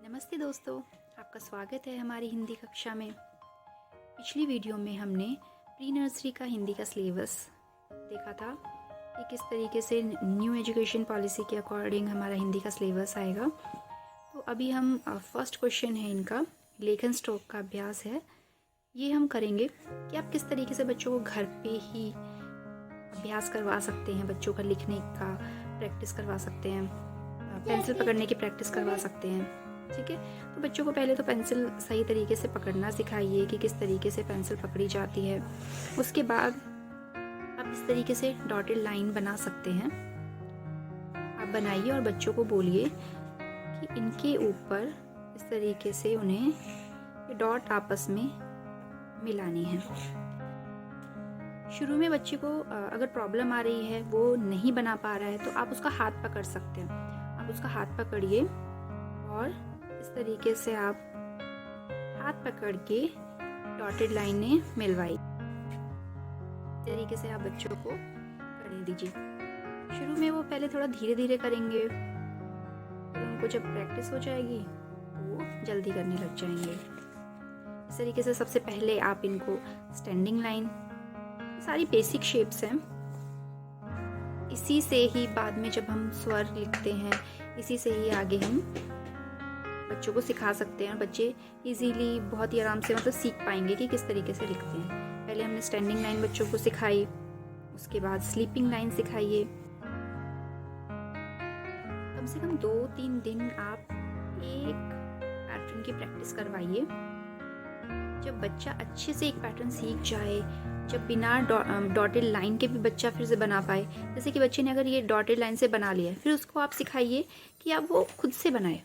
नमस्ते दोस्तों, आपका स्वागत है हमारी हिंदी कक्षा में। पिछली वीडियो में हमने प्री नर्सरी का हिंदी का सिलेबस देखा था कि किस तरीके से न्यू एजुकेशन पॉलिसी के अकॉर्डिंग हमारा हिंदी का सिलेबस आएगा। तो अभी हम फर्स्ट क्वेश्चन है इनका, लेखन स्ट्रोक का अभ्यास है। ये हम करेंगे कि आप किस तरीके से बच्चों को घर पे ही अभ्यास करवा सकते हैं, बच्चों का लिखने का प्रैक्टिस करवा सकते हैं, पेंसिल पकड़ने की प्रैक्टिस करवा सकते हैं। ठीक है, तो बच्चों को पहले तो पेंसिल सही तरीके से पकड़ना सिखाइए कि किस तरीके से पेंसिल पकड़ी जाती है। उसके बाद आप इस तरीके से डॉटेड लाइन बना सकते हैं। आप बनाइए और बच्चों को बोलिए कि इनके ऊपर इस तरीके से उन्हें ये डॉट आपस में मिलानी है। शुरू में बच्चे को अगर प्रॉब्लम आ रही है, वो नहीं बना पा रहा है, तो आप उसका हाथ पकड़ सकते हैं। आप उसका हाथ पकड़िए और इस तरीके से आप हाथ पकड़ के डॉटेड लाइनें मिलवाइए। इस तरीके से आप बच्चों को करने दीजिए। शुरू में वो पहले थोड़ा धीरे धीरे करेंगे, फिर उनको जब प्रैक्टिस हो जाएगी तो वो जल्दी करने लग जाएंगे। इस तरीके से सबसे पहले आप इनको स्टैंडिंग लाइन, सारी बेसिक शेप्स हैं, इसी से ही बाद में जब हम स्वर लिखते हैं, इसी से ही आगे हम बच्चों को सिखा सकते हैं। बच्चे इजीली बहुत ही आराम से सीख पाएंगे कि किस तरीके से लिखते हैं। पहले हमने स्टैंडिंग लाइन बच्चों को सिखाई, उसके बाद स्लीपिंग लाइन सिखाइए। कम से कम 2-3 दिन आप एक पैटर्न की प्रैक्टिस करवाइए। जब बच्चा अच्छे से एक पैटर्न सीख जाए, जब बिना डॉटेड लाइन के भी बच्चा फिर से बना पाए, जैसे कि बच्चे ने अगर ये डॉटेड लाइन से बना लिया है, फिर उसको आप सिखाइए कि आप वो खुद से बनाए।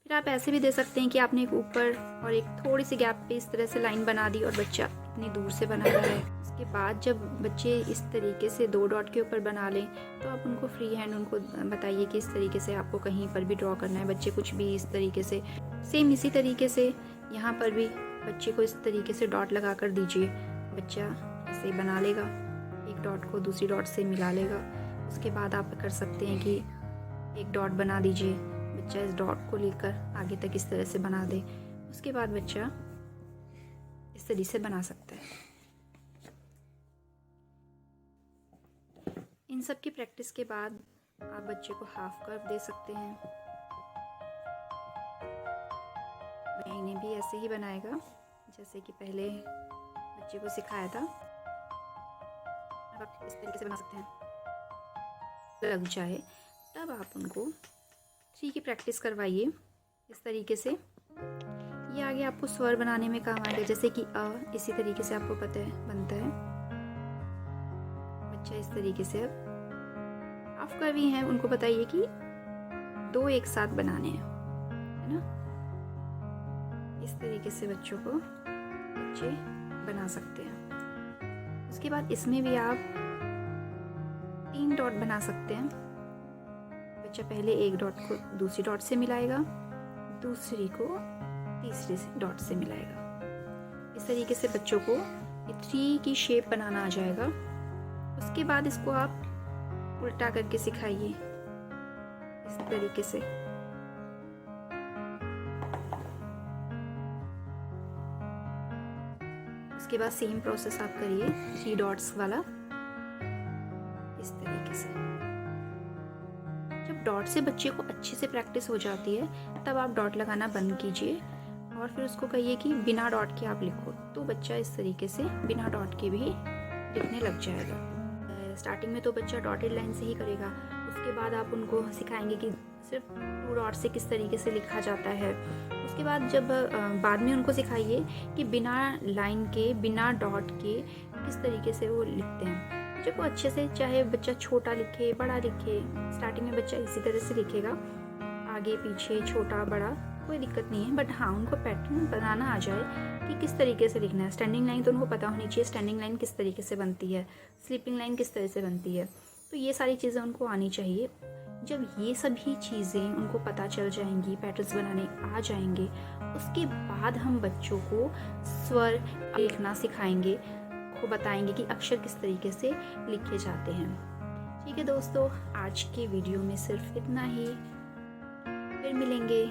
फिर आप ऐसे भी दे सकते हैं कि आपने एक ऊपर और एक थोड़ी सी गैप पे इस तरह से लाइन बना दी और बच्चा इतनी दूर से बना रहा है। उसके बाद जब बच्चे इस तरीके से 2 डॉट के ऊपर बना लें, तो आप उनको फ्री हैंड उनको बताइए कि इस तरीके से आपको कहीं पर भी ड्रॉ करना है। बच्चे कुछ भी इस तरीके से, सेम इसी तरीके से यहाँ पर भी बच्चे को इस तरीके से डॉट लगा कर दीजिए। बच्चा ऐसे बना लेगा, एक डॉट को दूसरी डॉट से मिला लेगा। उसके बाद आप कर सकते हैं कि एक डॉट बना दीजिए, बच्चा इस डॉट को लेकर आगे तक इस तरह से बना दे। उसके बाद बच्चा इस तरीके से बना सकता है। इन सब की प्रैक्टिस के बाद आप बच्चे को हाफ कर्व दे सकते हैं। इन्हें भी ऐसे ही बनाएगा जैसे कि पहले बच्चे को सिखाया था। अब आप इस तरीके से बना सकते हैं। लग जाए तब आप उनको 3 की प्रैक्टिस करवाइए। इस तरीके से ये आगे आपको स्वर बनाने में काम आएगा, जैसे कि अ, इसी तरीके से आपको पता है बनता है। बच्चा इस तरीके से अब हाफ कर्व ही हैं, उनको बताइए कि 2 एक साथ बनाने हैं, है ना। इस तरीके से बच्चों को बच्चे बना सकते हैं। उसके बाद इसमें भी आप 3 डॉट बना सकते हैं। बच्चा पहले एक डॉट को दूसरी डॉट से मिलाएगा, दूसरी को तीसरी डॉट से मिलाएगा। इस तरीके से बच्चों को ये 3 की शेप बनाना आ जाएगा। उसके बाद इसको आप उल्टा करके सिखाइए इस तरीके से। उसके बाद सेम प्रोसेस आप करिए 3 डॉट्स वाला इस तरीके से। जब डॉट से बच्चे को अच्छे से प्रैक्टिस हो जाती है, तब आप डॉट लगाना बंद कीजिए और फिर उसको कहिए कि बिना डॉट के आप लिखो। तो बच्चा इस तरीके से बिना डॉट के भी लिखने लग जाएगा। स्टार्टिंग में तो बच्चा डॉटेड लाइन से ही करेगा। उसके बाद आप उनको सिखाएंगे कि सिर्फ 2 डॉट से किस तरीके से लिखा जाता है। उसके बाद जब बाद में उनको सिखाइए कि बिना लाइन के, बिना डॉट के किस तरीके से वो लिखते हैं। बच्चे को अच्छे से, चाहे बच्चा छोटा लिखे बड़ा लिखे, स्टार्टिंग में बच्चा इसी तरह से लिखेगा, आगे पीछे छोटा बड़ा कोई दिक्कत नहीं है। बट हाँ, उनको पैटर्न बनाना आ जाए कि किस तरीके से लिखना है। स्टैंडिंग लाइन तो उनको पता होनी चाहिए, स्टैंडिंग लाइन किस तरीके से बनती है, स्लीपिंग लाइन किस तरह से बनती है। तो ये सारी चीज़ें उनको आनी चाहिए। जब ये सभी चीज़ें उनको पता चल जाएंगी, पैटर्न्स बनाने आ जाएंगे, उसके बाद हम बच्चों को स्वर लिखना सिखाएंगे, को बताएंगे कि अक्षर किस तरीके से लिखे जाते हैं। ठीक है दोस्तों, आज के वीडियो में सिर्फ इतना ही। फिर मिलेंगे।